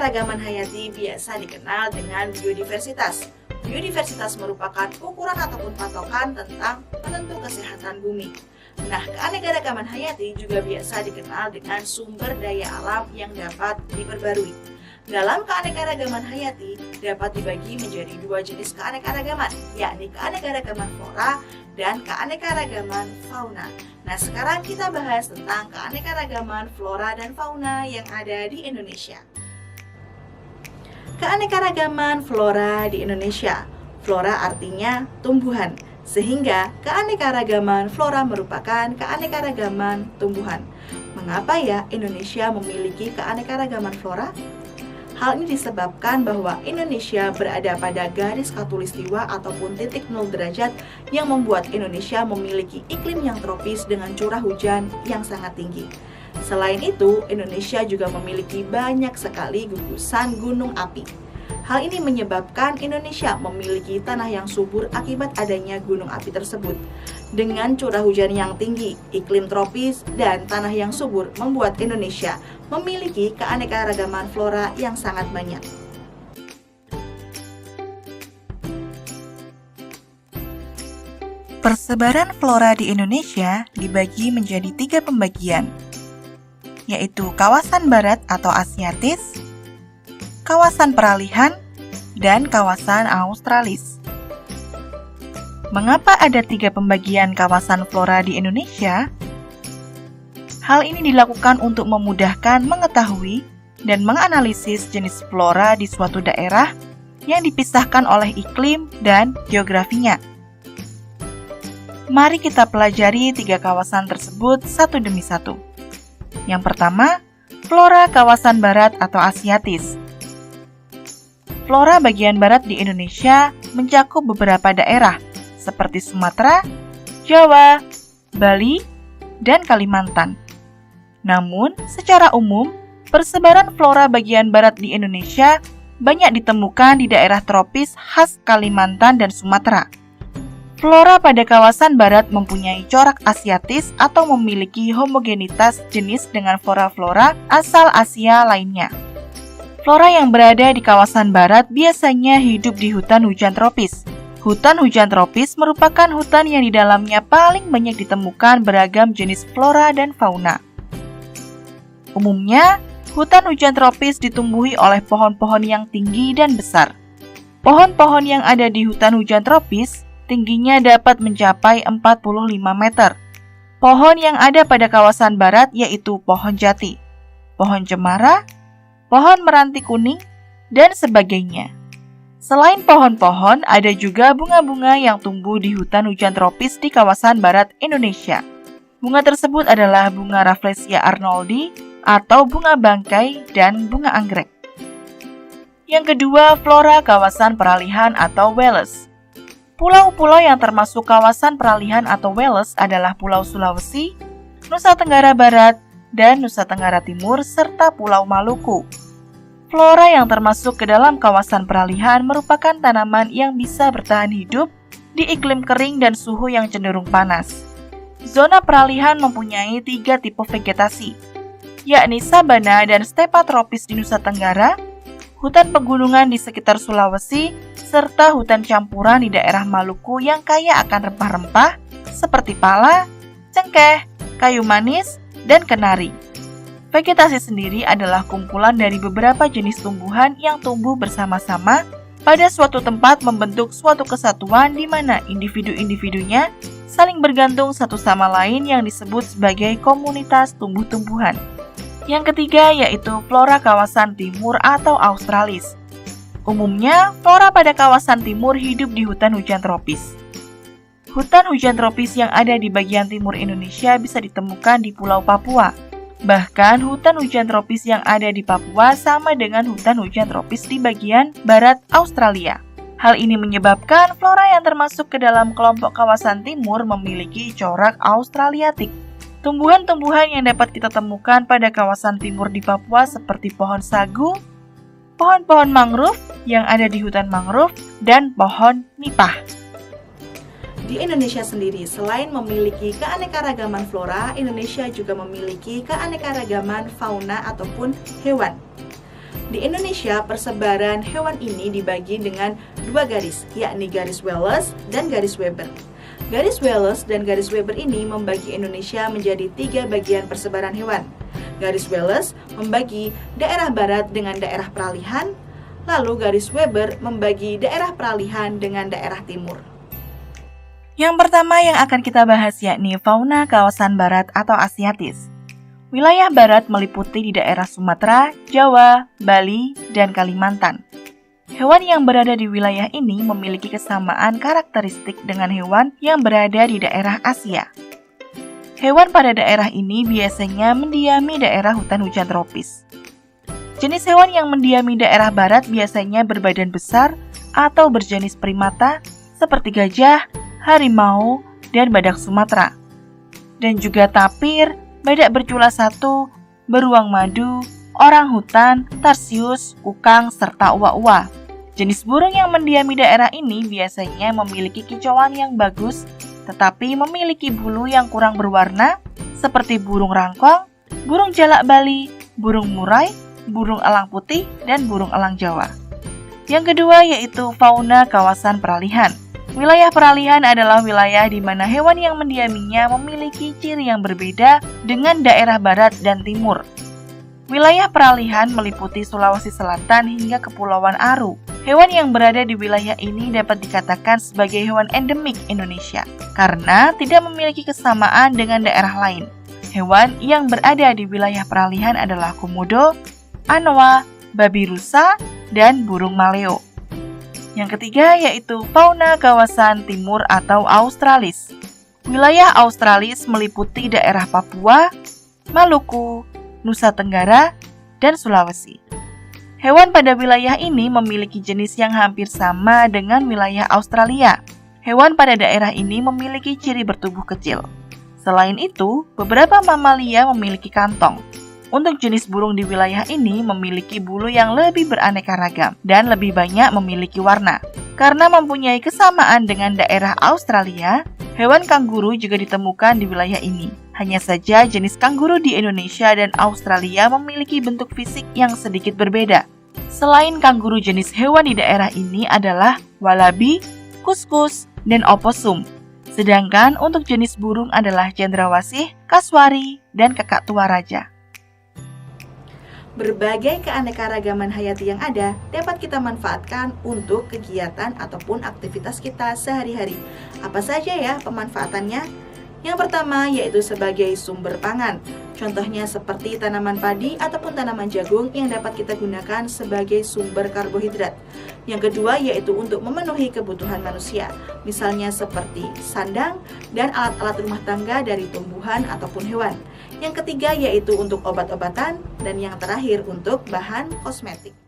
keanekaragaman hayati biasa dikenal dengan biodiversitas. Biodiversitas merupakan ukuran ataupun patokan tentang penentu kesehatan bumi. Nah, keanekaragaman hayati juga biasa dikenal dengan sumber daya alam yang dapat diperbarui. Dalam keanekaragaman hayati dapat dibagi menjadi dua jenis keanekaragaman, yakni keanekaragaman flora dan keanekaragaman fauna. Nah, sekarang kita bahas tentang keanekaragaman flora dan fauna yang ada di Indonesia. Keanekaragaman flora di Indonesia. Flora artinya tumbuhan, sehingga keanekaragaman flora merupakan keanekaragaman tumbuhan. Mengapa ya Indonesia memiliki keanekaragaman flora? Hal ini disebabkan bahwa Indonesia berada pada garis khatulistiwa ataupun titik 0 derajat yang membuat Indonesia memiliki iklim yang tropis dengan curah hujan yang sangat tinggi. Selain itu, Indonesia juga memiliki banyak sekali gugusan gunung api. Hal ini menyebabkan Indonesia memiliki tanah yang subur akibat adanya gunung api tersebut. Dengan curah hujan yang tinggi, iklim tropis, dan tanah yang subur membuat Indonesia memiliki keanekaragaman flora yang sangat banyak. Persebaran flora di Indonesia dibagi menjadi 3 pembagian, yaitu kawasan barat atau Asiatis, kawasan peralihan, dan kawasan Australis. Mengapa ada 3 pembagian kawasan flora di Indonesia? Hal ini dilakukan untuk memudahkan mengetahui dan menganalisis jenis flora di suatu daerah yang dipisahkan oleh iklim dan geografinya. Mari kita pelajari 3 kawasan tersebut satu demi satu. Yang pertama, flora kawasan barat atau Asiatis. Flora bagian barat di Indonesia mencakup beberapa daerah seperti Sumatera, Jawa, Bali, dan Kalimantan. Namun, secara umum, persebaran flora bagian barat di Indonesia banyak ditemukan di daerah tropis khas Kalimantan dan Sumatera. Flora pada kawasan barat mempunyai corak Asiatis atau memiliki homogenitas jenis dengan flora-flora asal Asia lainnya. Flora yang berada di kawasan barat biasanya hidup di hutan hujan tropis. Hutan hujan tropis merupakan hutan yang di dalamnya paling banyak ditemukan beragam jenis flora dan fauna. Umumnya, hutan hujan tropis ditumbuhi oleh pohon-pohon yang tinggi dan besar. Pohon-pohon yang ada di hutan hujan tropis tingginya dapat mencapai 45 meter. Pohon yang ada pada kawasan barat yaitu pohon jati, pohon cemara, pohon meranti kuning, dan sebagainya. Selain pohon-pohon, ada juga bunga-bunga yang tumbuh di hutan hujan tropis di kawasan barat Indonesia. Bunga tersebut adalah bunga Rafflesia arnoldi atau bunga bangkai dan bunga anggrek. Yang kedua, flora kawasan peralihan atau Wales. Pulau-pulau yang termasuk kawasan peralihan atau Wales adalah Pulau Sulawesi, Nusa Tenggara Barat, dan Nusa Tenggara Timur, serta Pulau Maluku. Flora yang termasuk ke dalam kawasan peralihan merupakan tanaman yang bisa bertahan hidup di iklim kering dan suhu yang cenderung panas. Zona peralihan mempunyai 3 tipe vegetasi, yakni sabana dan stepa tropis di Nusa Tenggara, hutan pegunungan di sekitar Sulawesi, serta hutan campuran di daerah Maluku yang kaya akan rempah-rempah seperti pala, cengkeh, kayu manis, dan kenari. Vegetasi sendiri adalah kumpulan dari beberapa jenis tumbuhan yang tumbuh bersama-sama pada suatu tempat membentuk suatu kesatuan di mana individu-individunya saling bergantung satu sama lain yang disebut sebagai komunitas tumbuh-tumbuhan. Yang ketiga yaitu flora kawasan timur atau Australis. Umumnya, flora pada kawasan timur hidup di hutan hujan tropis. Hutan hujan tropis yang ada di bagian timur Indonesia bisa ditemukan di Pulau Papua. Bahkan, hutan hujan tropis yang ada di Papua sama dengan hutan hujan tropis di bagian barat Australia. Hal ini menyebabkan flora yang termasuk ke dalam kelompok kawasan timur memiliki corak Australiatik. Tumbuhan-tumbuhan yang dapat kita temukan pada kawasan timur di Papua seperti pohon sagu, pohon-pohon mangrove yang ada di hutan mangrove, dan pohon nipah. Di Indonesia sendiri, selain memiliki keanekaragaman flora, Indonesia juga memiliki keanekaragaman fauna ataupun hewan. Di Indonesia, persebaran hewan ini dibagi dengan dua garis, yakni garis Wallace dan garis Weber. Garis Wallace dan garis Weber ini membagi Indonesia menjadi 3 bagian persebaran hewan. Garis Wallace membagi daerah barat dengan daerah peralihan, lalu garis Weber membagi daerah peralihan dengan daerah timur. Yang pertama yang akan kita bahas yakni fauna kawasan barat atau Asiatis. Wilayah barat meliputi di daerah Sumatera, Jawa, Bali, dan Kalimantan. Hewan yang berada di wilayah ini memiliki kesamaan karakteristik dengan hewan yang berada di daerah Asia. Hewan pada daerah ini biasanya mendiami daerah hutan hujan tropis. Jenis hewan yang mendiami daerah barat biasanya berbadan besar atau berjenis primata seperti gajah, harimau, dan badak Sumatera. Dan juga tapir, badak bercula satu, beruang madu, orang hutan, tarsius, kukang, serta uwa-uwa. Jenis burung yang mendiami daerah ini biasanya memiliki kicauan yang bagus, tetapi memiliki bulu yang kurang berwarna, seperti burung rangkong, burung jalak Bali, burung murai, burung elang putih, dan burung elang Jawa. Yang kedua yaitu fauna kawasan peralihan. Wilayah peralihan adalah wilayah di mana hewan yang mendiaminya memiliki ciri yang berbeda dengan daerah barat dan timur. Wilayah peralihan meliputi Sulawesi Selatan hingga Kepulauan Aru. Hewan yang berada di wilayah ini dapat dikatakan sebagai hewan endemik Indonesia karena tidak memiliki kesamaan dengan daerah lain. Hewan yang berada di wilayah peralihan adalah komodo, anoa, babi rusa, dan burung maleo. Yang ketiga yaitu fauna kawasan timur atau Australis. Wilayah Australis meliputi daerah Papua, Maluku, Nusa Tenggara, dan Sulawesi. Hewan pada wilayah ini memiliki jenis yang hampir sama dengan wilayah Australia. Hewan pada daerah ini memiliki ciri bertubuh kecil. Selain itu, beberapa mamalia memiliki kantong. Untuk jenis burung di wilayah ini memiliki bulu yang lebih beraneka ragam dan lebih banyak memiliki warna. Karena mempunyai kesamaan dengan daerah Australia, hewan kanguru juga ditemukan di wilayah ini. Hanya saja jenis kanguru di Indonesia dan Australia memiliki bentuk fisik yang sedikit berbeda. Selain kanguru, jenis hewan di daerah ini adalah walabi, kuskus, dan oposum. Sedangkan untuk jenis burung adalah cendrawasih, kasuari, dan kakak tua raja. Berbagai keanekaragaman hayati yang ada dapat kita manfaatkan untuk kegiatan ataupun aktivitas kita sehari-hari. Apa saja ya pemanfaatannya? Yang pertama yaitu sebagai sumber pangan. Contohnya seperti tanaman padi ataupun tanaman jagung yang dapat kita gunakan sebagai sumber karbohidrat. Yang kedua yaitu untuk memenuhi kebutuhan manusia, misalnya seperti sandang dan alat-alat rumah tangga dari tumbuhan ataupun hewan. Yang ketiga yaitu untuk obat-obatan dan yang terakhir untuk bahan kosmetik.